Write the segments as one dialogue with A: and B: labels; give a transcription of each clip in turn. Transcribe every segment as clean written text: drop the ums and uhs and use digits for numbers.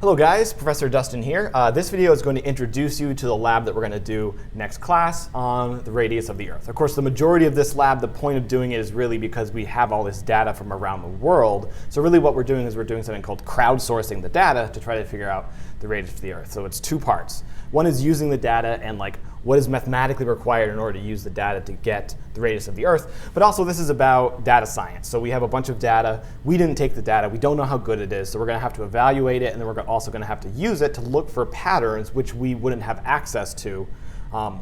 A: Hello guys, Professor Dustin here. This video is going to introduce you to the lab that we're going to do next class on the radius of the Earth. Of course, the majority of this lab, the point of doing it is really because we have all this data from around the world. So really what we're doing is we're doing something called crowdsourcing the data to try to figure out the radius of the Earth. So it's two parts. One is using the data and what is mathematically required in order to use the data to get the radius of the Earth. But also this is about data science. So we have a bunch of data. We didn't take the data. We don't know how good it is. So we're going to have to evaluate it, and then we're also going to have to use it to look for patterns which we wouldn't have access to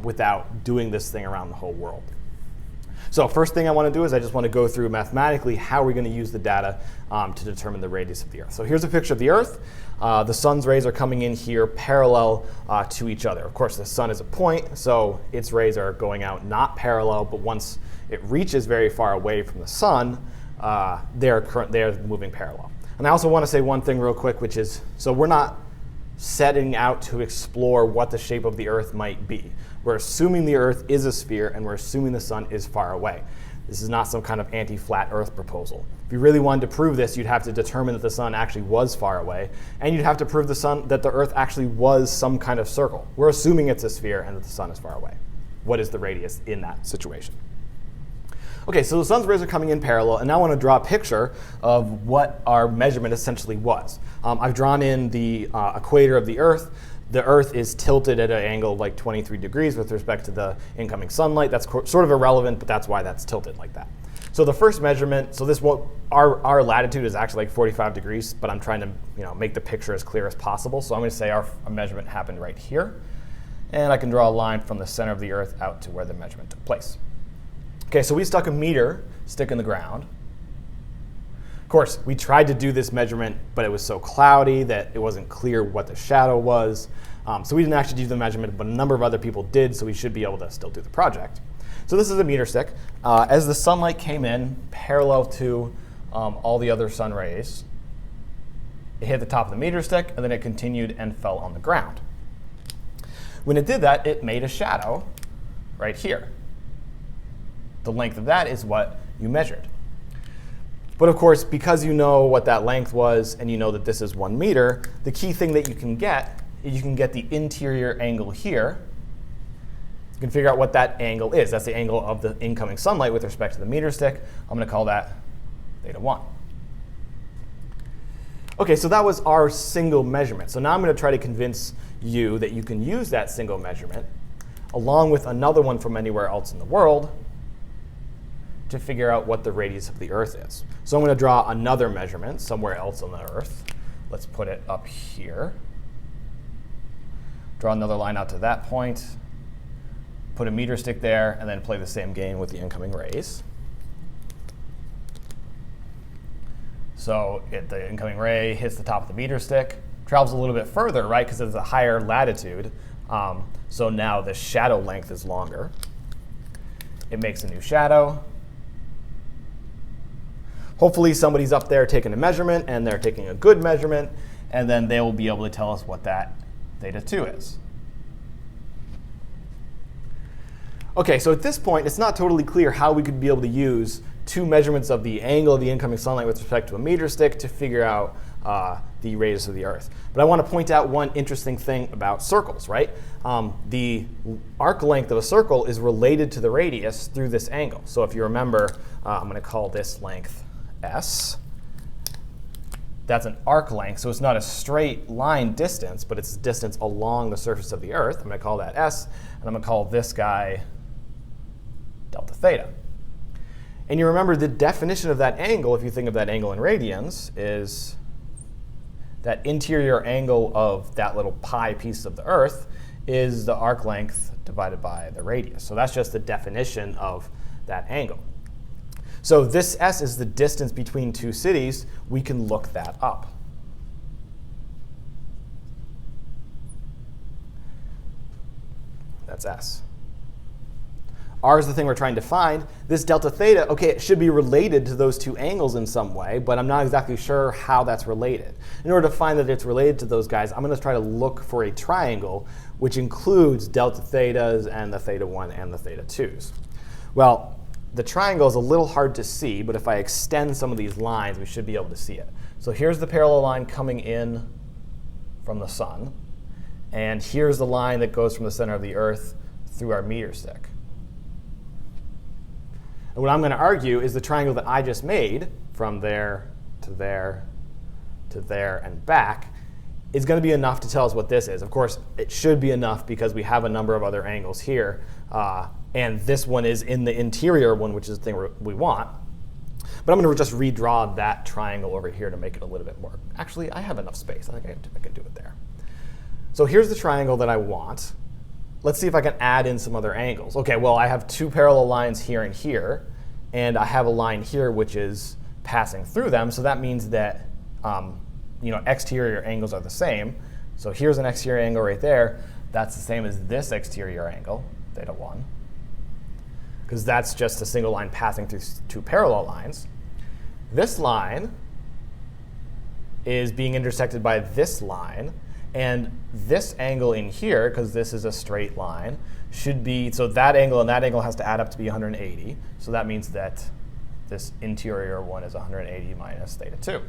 A: without doing this thing around the whole world. So first thing I want to do is I just want to go through mathematically how we're going to use the data to determine the radius of the Earth. So here's a picture of the Earth. The sun's rays are coming in here parallel to each other. Of course, the sun is a point, so its rays are going out not parallel, but once it reaches very far away from the sun, they're moving parallel. And I also want to say one thing real quick, which is, so we're not setting out to explore what the shape of the Earth might be. We're assuming the Earth is a sphere, and we're assuming the sun is far away. This is not some kind of anti-flat Earth proposal. If you really wanted to prove this, you'd have to determine that the sun actually was far away, and you'd have to prove that the Earth actually was some kind of circle. We're assuming it's a sphere and that the sun is far away. What is the radius in that situation? Okay, so the sun's rays are coming in parallel, and now I want to draw a picture of what our measurement essentially was. I've drawn in the equator of the Earth. The Earth is tilted at an angle of like 23 degrees with respect to the incoming sunlight. That's sort of irrelevant, but that's why that's tilted like that. So the first measurement, so our latitude is actually like 45 degrees, but I'm trying to make the picture as clear as possible. So I'm going to say our measurement happened right here, and I can draw a line from the center of the Earth out to where the measurement took place. Okay, so we stuck a meter stick in the ground. Of course, we tried to do this measurement, but it was so cloudy that it wasn't clear what the shadow was. So we didn't actually do the measurement, but a number of other people did, so we should be able to still do the project. So this is a meter stick. As the sunlight came in parallel to all the other sun rays, it hit the top of the meter stick, and then it continued and fell on the ground. When it did that, it made a shadow right here. The length of that is what you measured. But of course, because you know what that length was and you know that this is 1 meter, the key thing that you can get is you can get the interior angle here. You can figure out what that angle is. That's the angle of the incoming sunlight with respect to the meter stick. I'm going to call that theta 1. Okay, so that was our single measurement. So now I'm going to try to convince you that you can use that single measurement along with another one from anywhere else in the world to figure out what the radius of the Earth is. So I'm going to draw another measurement somewhere else on the Earth. Let's put it up here. Draw another line out to that point. Put a meter stick there, and then play the same game with the incoming rays. So the incoming ray hits the top of the meter stick, travels a little bit further, right, because it's a higher latitude. So now the shadow length is longer. It makes a new shadow. Hopefully somebody's up there taking a measurement, and they're taking a good measurement, and then they will be able to tell us what that theta 2 is. Okay, so at this point, it's not totally clear how we could be able to use two measurements of the angle of the incoming sunlight with respect to a meter stick to figure out the radius of the Earth. But I want to point out one interesting thing about circles, right? The arc length of a circle is related to the radius through this angle. So if you remember, I'm going to call this length S. That's an arc length, so it's not a straight line distance, but it's distance along the surface of the Earth. I'm going to call that S, and I'm going to call this guy delta theta. And you remember the definition of that angle, if you think of that angle in radians, is that interior angle of that little pi piece of the Earth is the arc length divided by the radius. So that's just the definition of that angle. So this S is the distance between two cities. We can look that up. That's S. R is the thing we're trying to find. This delta theta, okay, it should be related to those two angles in some way, but I'm not exactly sure how that's related. In order to find that it's related to those guys, I'm going to try to look for a triangle which includes delta thetas and the theta 1 and the theta 2s. Well, the triangle is a little hard to see, but if I extend some of these lines, we should be able to see it. So here's the parallel line coming in from the sun. And here's the line that goes from the center of the Earth through our meteor stick. And what I'm going to argue is the triangle that I just made from there to there to there and back is going to be enough to tell us what this is. Of course, it should be enough because we have a number of other angles here. And this one is in the interior one, which is the thing we want. But I'm going to just redraw that triangle over here to make it a little bit more. Actually, I have enough space. I think I can do it there. So here's the triangle that I want. Let's see if I can add in some other angles. OK, well, I have two parallel lines here and here. And I have a line here which is passing through them. So that means that exterior angles are the same. So here's an exterior angle right there. That's the same as this exterior angle, theta 1. Because that's just a single line passing through two parallel lines. This line is being intersected by this line. And this angle in here, because this is a straight line, should be, so that angle and that angle has to add up to be 180. So that means that this interior one is 180 minus theta 2.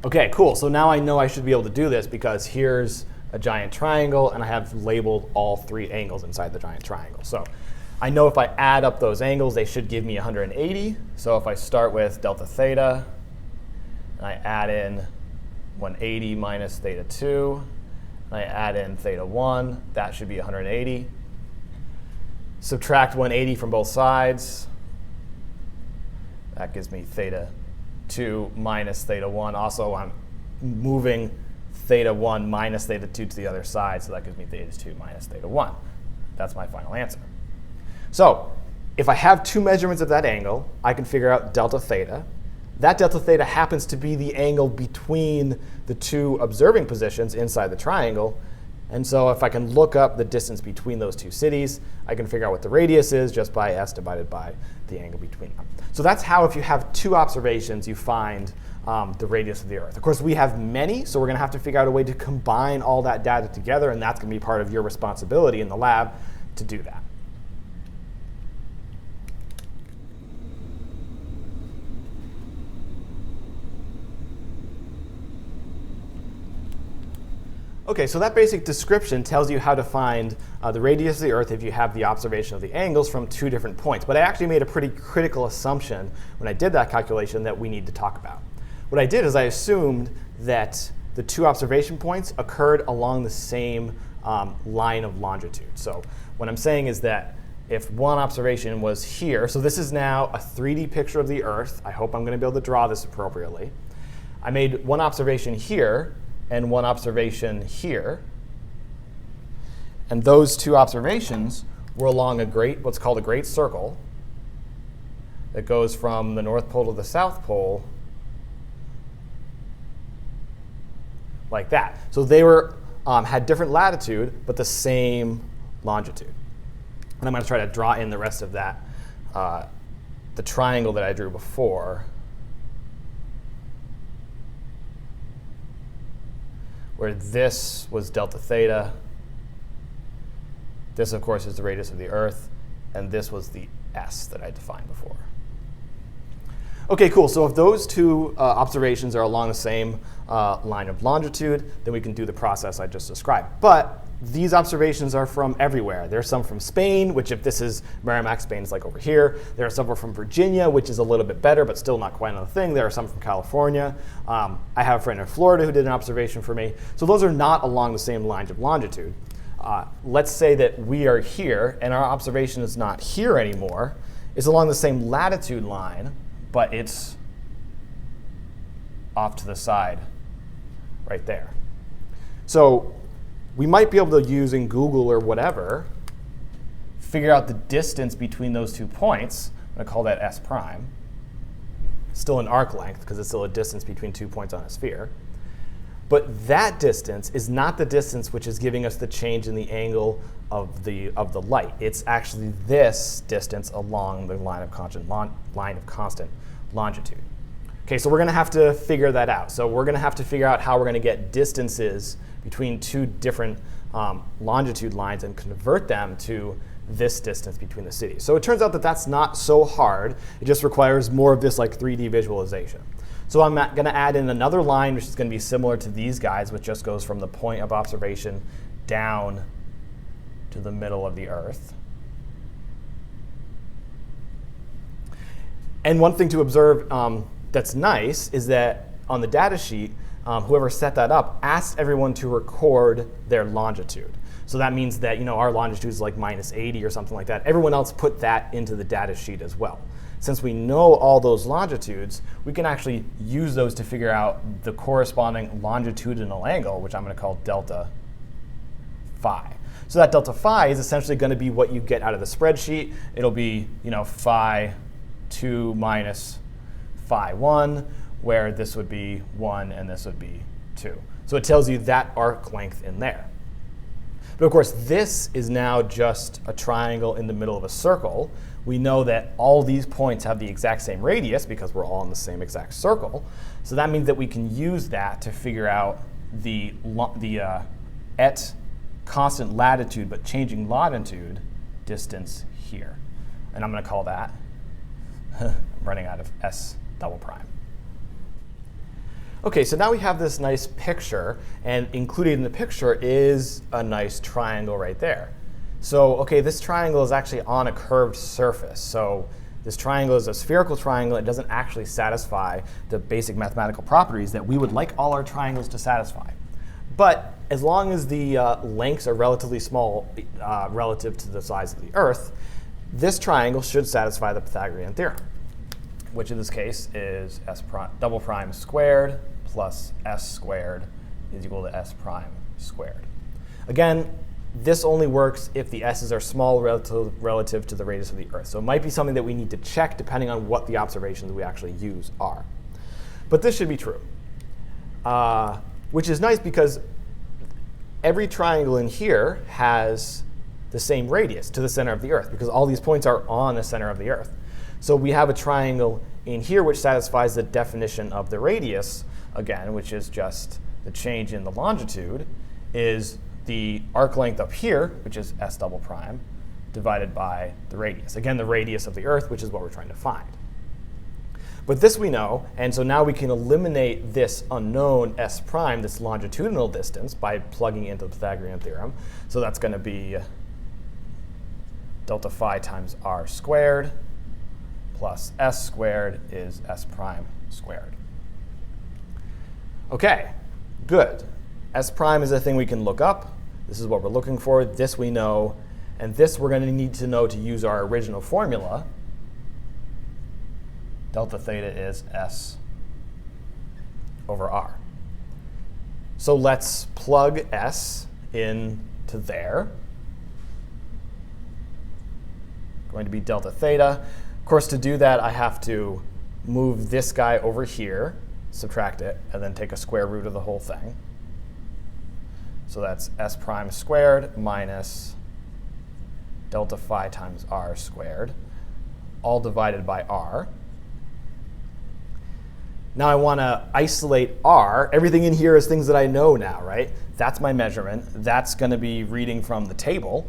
A: OK, cool. So now I know I should be able to do this because here's a giant triangle, and I have labeled all three angles inside the giant triangle. So I know if I add up those angles, they should give me 180. So if I start with delta theta, and I add in 180 minus theta 2, and I add in theta 1, that should be 180. Subtract 180 from both sides. That gives me theta 2 minus theta 1. Also, I'm moving theta 1 minus theta 2 to the other side, so that gives me theta 2 minus theta 1. That's my final answer. So if I have two measurements of that angle, I can figure out delta theta. That delta theta happens to be the angle between the two observing positions inside the triangle. And so if I can look up the distance between those two cities, I can figure out what the radius is just by s divided by the angle between them. So that's how, if you have two observations, you find the radius of the Earth. Of course, we have many, so we're going to have to figure out a way to combine all that data together, and that's going to be part of your responsibility in the lab to do that. OK, so that basic description tells you how to find the radius of the Earth if you have the observation of the angles from two different points. But I actually made a pretty critical assumption when I did that calculation that we need to talk about. What I did is I assumed that the two observation points occurred along the same line of longitude. So what I'm saying is that if one observation was here, so this is now a 3D picture of the Earth. I hope I'm going to be able to draw this appropriately. I made one observation here and one observation here. And those two observations were along what's called a great circle that goes from the North Pole to the South Pole like that. So they had different latitude, but the same longitude. And I'm going to try to draw in the rest of that, the triangle that I drew before, where this was delta theta. This, of course, is the radius of the Earth. And this was the s that I defined before. OK, cool. So if those two observations are along the same line of longitude, then we can do the process I just described. But these observations are from everywhere. There are some from Spain, which if this is Merrimack, Spain is like over here. There are some from Virginia, which is a little bit better, but still not quite another thing. There are some from California. I have a friend in Florida who did an observation for me. So those are not along the same lines of longitude. Let's say that we are here, and our observation is not here anymore. It's along the same latitude line, but it's off to the side right there. So we might be able to, using Google or whatever, figure out the distance between those 2 points. I'm going to call that s prime. Still an arc length, because it's still a distance between 2 points on a sphere. But that distance is not the distance which is giving us the change in the angle of the light. It's actually this distance along the line of constant longitude. OK, so we're going to have to figure that out. So we're going to have to figure out how we're going to get distances between two different longitude lines and convert them to this distance between the cities. So it turns out that that's not so hard. It just requires more of this like 3D visualization. So I'm going to add in another line, which is going to be similar to these guys, which just goes from the point of observation down to the middle of the Earth. And one thing to observe that's nice is that on the data sheet, whoever set that up asked everyone to record their longitude. So that means that our longitude is like -80 or something like that. Everyone else put that into the data sheet as well. Since we know all those longitudes, we can actually use those to figure out the corresponding longitudinal angle, which I'm going to call delta phi. So that delta phi is essentially going to be what you get out of the spreadsheet. It'll be phi 2 minus phi 1, where this would be 1 and this would be 2. So it tells you that arc length in there. But of course, this is now just a triangle in the middle of a circle. We know that all these points have the exact same radius because we're all in the same exact circle. So that means that we can use that to figure out the at constant latitude but changing longitude distance here. And I'm going to call that, I'm running out of S double prime. OK, so now we have this nice picture, and included in the picture is a nice triangle right there. So OK, this triangle is actually on a curved surface. So this triangle is a spherical triangle. It doesn't actually satisfy the basic mathematical properties that we would like all our triangles to satisfy. But as long as the lengths are relatively small relative to the size of the Earth, this triangle should satisfy the Pythagorean theorem, which in this case is S double prime squared plus S squared is equal to S prime squared. Again, this only works if the s's are small relative to the radius of the Earth. So it might be something that we need to check depending on what the observations we actually use are. But this should be true, which is nice because every triangle in here has the same radius to the center of the Earth because all these points are on the center of the Earth. So we have a triangle in here which satisfies the definition of the radius, again, which is just the change in the longitude, is the arc length up here, which is S double prime, divided by the radius. Again, the radius of the Earth, which is what we're trying to find. But this we know, and so now we can eliminate this unknown S prime, this longitudinal distance, by plugging into the Pythagorean theorem. So that's going to be delta phi times r squared plus S squared is S prime squared. OK, good. S prime is a thing we can look up. This is what we're looking for. This we know. And this we're going to need to know to use our original formula. Delta theta is S over R. So let's plug S into there. Going to be delta theta. Of course, to do that, I have to move this guy over here, subtract it, and then take a square root of the whole thing. So that's S prime squared minus delta phi times R squared, all divided by R. Now I want to isolate R. Everything in here is things that I know now, right? That's my measurement. That's going to be reading from the table.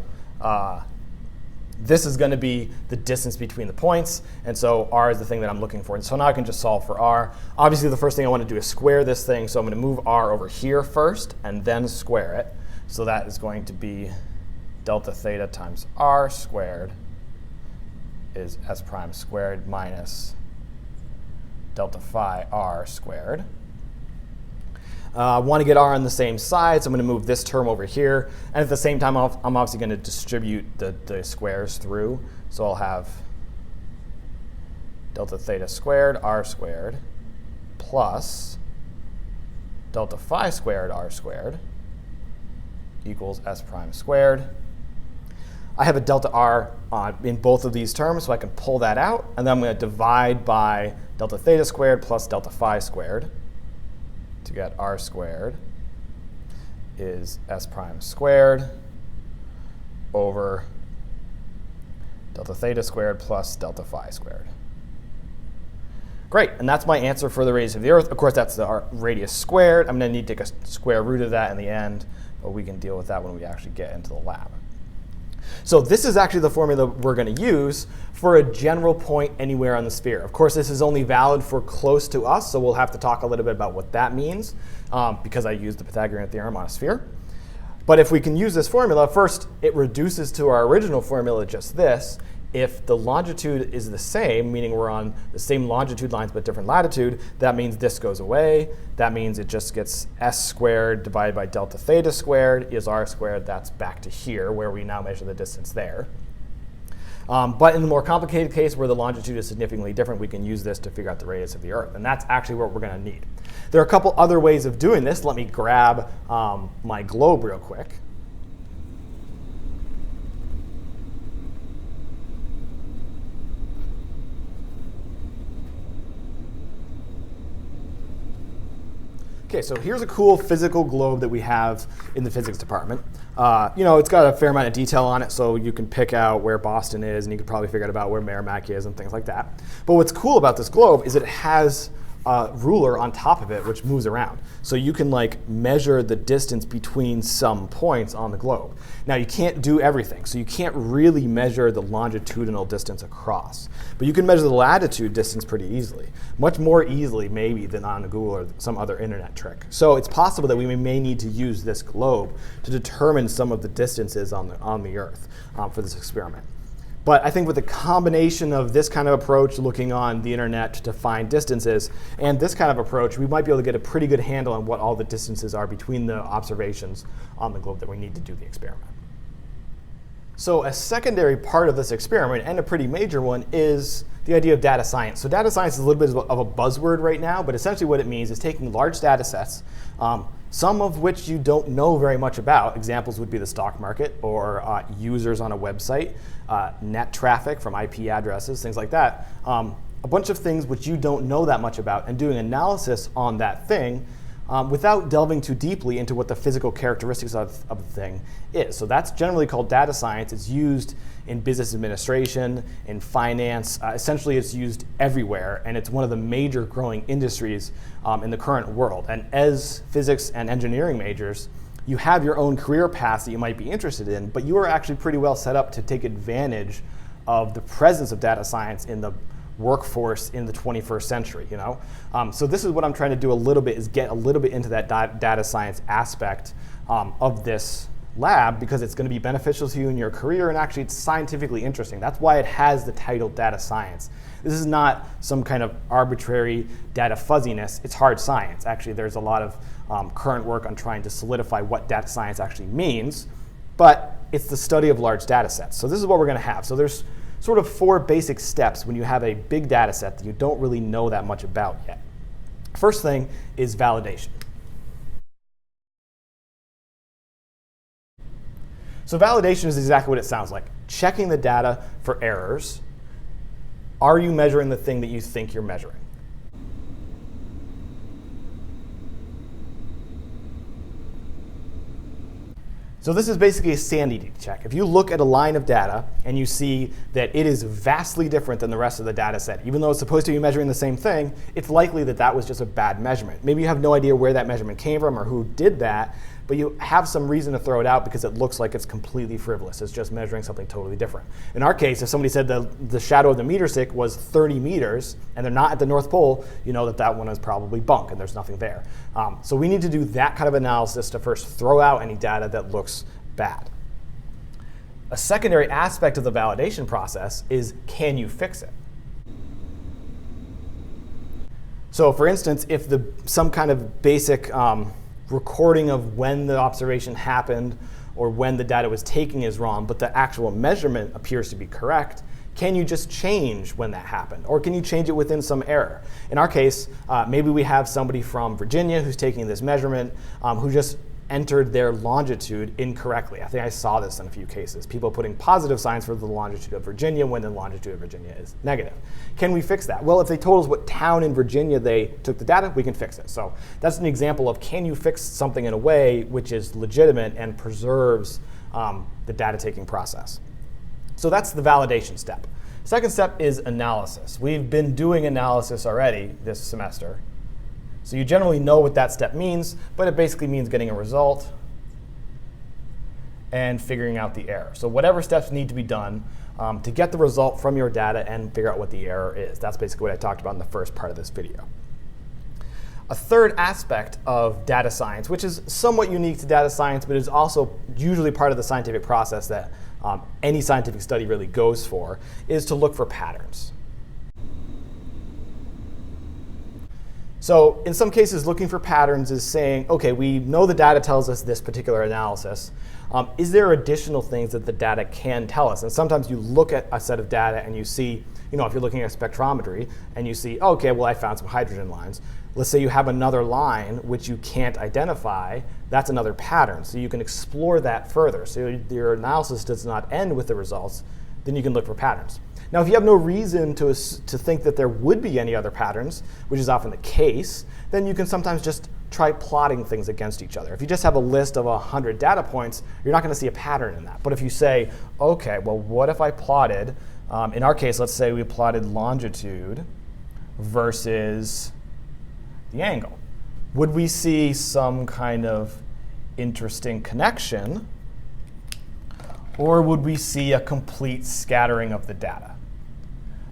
A: This is going to be the distance between the points. And so R is the thing that I'm looking for. And so now I can just solve for R. Obviously, the first thing I want to do is square this thing. So I'm going to move R over here first and then square it. So that is going to be delta theta times R squared is S prime squared minus delta phi R squared. I want to get R on the same side, so I'm going to move this term over here. And at the same time, I'm obviously going to distribute the squares through. So I'll have delta theta squared R squared plus delta phi squared R squared equals S prime squared. I have a delta R in both of these terms, so I can pull that out. And then I'm going to divide by delta theta squared plus delta phi squared to get R squared is S prime squared over delta theta squared plus delta phi squared. Great, and that's my answer for the radius of the Earth. Of course, that's the radius squared. I'm going to need to take a square root of that in the end, but we can deal with that when we actually get into the lab. So this is actually the formula we're going to use for a general point anywhere on the sphere. Of course, this is only valid for close to us, so we'll have to talk a little bit about what that means because I used the Pythagorean theorem on a sphere. But if we can use this formula, first, it reduces to our original formula just this. If the longitude is the same, meaning we're on the same longitude lines but different latitude, that means this goes away. That means it just gets s squared divided by delta theta squared is r squared. That's back to here, where we now measure the distance there. But in the more complicated case, where the longitude is significantly different, we can use this to figure out the radius of the Earth. And that's actually what we're going to need. There are a couple other ways of doing this. Let me grab my globe real quick. Okay, so here's a cool physical globe that we have in the physics department. It's got a fair amount of detail on it, so you can pick out where Boston is, and you can probably figure out about where Merrimack is and things like that. But what's cool about this globe is it has a ruler on top of it which moves around. So you can measure the distance between some points on the globe. Now you can't do everything, so you can't really measure the longitudinal distance across. But you can measure the latitude distance pretty easily. Much more easily maybe than on Google or some other internet trick. So it's possible that we may need to use this globe to determine some of the distances on the Earth for this experiment. But I think with the combination of this kind of approach, looking on the internet to find distances, and this kind of approach, we might be able to get a pretty good handle on what all the distances are between the observations on the globe that we need to do the experiment. So a secondary part of this experiment, and a pretty major one, is the idea of data science. So data science is a little bit of a buzzword right now, but essentially what it means is taking large data sets, some of which you don't know very much about. Examples would be the stock market, or users on a website, net traffic from IP addresses, things like that. A bunch of things which you don't know that much about, and doing analysis on that thing without delving too deeply into what the physical characteristics of the thing is. So that's generally called data science. It's used in business administration, in finance. Essentially, it's used everywhere, and it's one of the major growing industries in the current world. And as physics and engineering majors, you have your own career paths that you might be interested in, but you are actually pretty well set up to take advantage of the presence of data science in the workforce in the 21st century. So this is what I'm trying to do a little bit, is get a little bit into that data science aspect of this lab, because it's going to be beneficial to you in your career, and actually it's scientifically interesting. That's why it has the title data science. This is not some kind of arbitrary data fuzziness. It's hard science. Actually, there's a lot of current work on trying to solidify what data science actually means, but it's the study of large data sets. So this is what we're going to have. So there's sort of 4 basic steps when you have a big data set that you don't really know that much about yet. First thing is validation. So validation is exactly what it sounds like. Checking the data for errors. Are you measuring the thing that you think you're measuring? So this is basically a sanity check. If you look at a line of data and you see that it is vastly different than the rest of the data set, even though it's supposed to be measuring the same thing, it's likely that that was just a bad measurement. Maybe you have no idea where that measurement came from or who did that, but you have some reason to throw it out because it looks like it's completely frivolous. It's just measuring something totally different. In our case, if somebody said the shadow of the meter stick was 30 meters and they're not at the North Pole, you know that that one is probably bunk and there's nothing there. So we need to do that kind of analysis to first throw out any data that looks bad. A secondary aspect of the validation process is, can you fix it? So for instance, if some kind of basic recording of when the observation happened or when the data was taken is wrong, but the actual measurement appears to be correct, can you just change when that happened? Or can you change it within some error? In our case, maybe we have somebody from Virginia who's taking this measurement who just entered their longitude incorrectly. I think I saw this in a few cases. People putting positive signs for the longitude of Virginia when the longitude of Virginia is negative. Can we fix that? Well, if they told us what town in Virginia they took the data, we can fix it. So that's an example of, can you fix something in a way which is legitimate and preserves the data taking process. So that's the validation step. Second step is analysis. We've been doing analysis already this semester. So you generally know what that step means, but it basically means getting a result and figuring out the error. So whatever steps need to be done to get the result from your data and figure out what the error is. That's basically what I talked about in the first part of this video. A third aspect of data science, which is somewhat unique to data science, but is also usually part of the scientific process that any scientific study really goes for, is to look for patterns. So in some cases, looking for patterns is saying, OK, we know the data tells us this particular analysis. Is there additional things that the data can tell us? And sometimes you look at a set of data and you see, if you're looking at spectrometry, and you see, OK, well, I found some hydrogen lines. Let's say you have another line which you can't identify. That's another pattern. So you can explore that further. So your analysis does not end with the results. Then you can look for patterns. Now, if you have no reason to think that there would be any other patterns, which is often the case, then you can sometimes just try plotting things against each other. If you just have a list of 100 data points, you're not going to see a pattern in that. But if you say, OK, well, what if I plotted, in our case, let's say we plotted longitude versus the angle. Would we see some kind of interesting connection, or would we see a complete scattering of the data?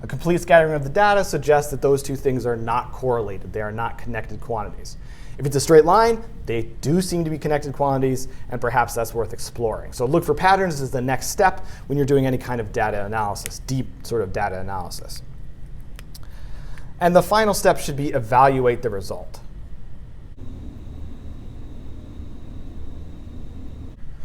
A: A complete scattering of the data suggests that those two things are not correlated. They are not connected quantities. If it's a straight line, they do seem to be connected quantities, and perhaps that's worth exploring. So look for patterns is the next step when you're doing any kind of data analysis, deep sort of data analysis. And the final step should be evaluate the result.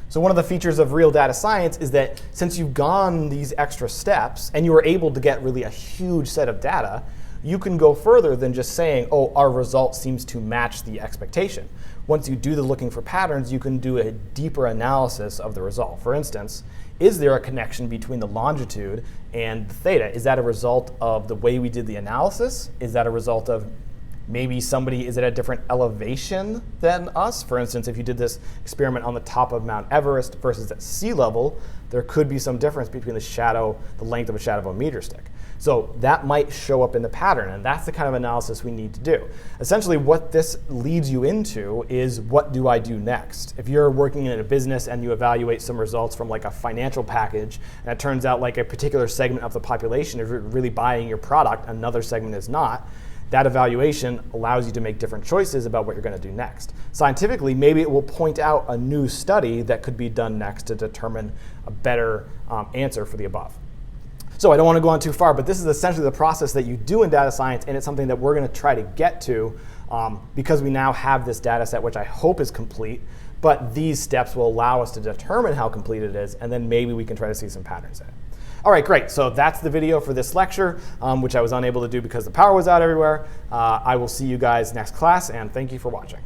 A: So one of the features of real data science is that since you've gone these extra steps and you were able to get really a huge set of data, you can go further than just saying, oh, our result seems to match the expectation. Once you do the looking for patterns, you can do a deeper analysis of the result. For instance, is there a connection between the longitude and the theta? Is that a result of the way we did the analysis? Is that a result of maybe somebody is at a different elevation than us? For instance, if you did this experiment on the top of Mount Everest versus at sea level, there could be some difference between the length of a shadow of a meter stick. So that might show up in the pattern, and that's the kind of analysis we need to do. Essentially, what this leads you into is, what do I do next? If you're working in a business and you evaluate some results from like a financial package, and it turns out like a particular segment of the population is really buying your product, another segment is not, that evaluation allows you to make different choices about what you're going to do next. Scientifically, maybe it will point out a new study that could be done next to determine a better answer for the above. So I don't want to go on too far, but this is essentially the process that you do in data science, and it's something that we're going to try to get to because we now have this data set, which I hope is complete. But these steps will allow us to determine how complete it is, and then maybe we can try to see some patterns in it. All right, great. So that's the video for this lecture, which I was unable to do because the power was out everywhere. I will see you guys next class, and thank you for watching.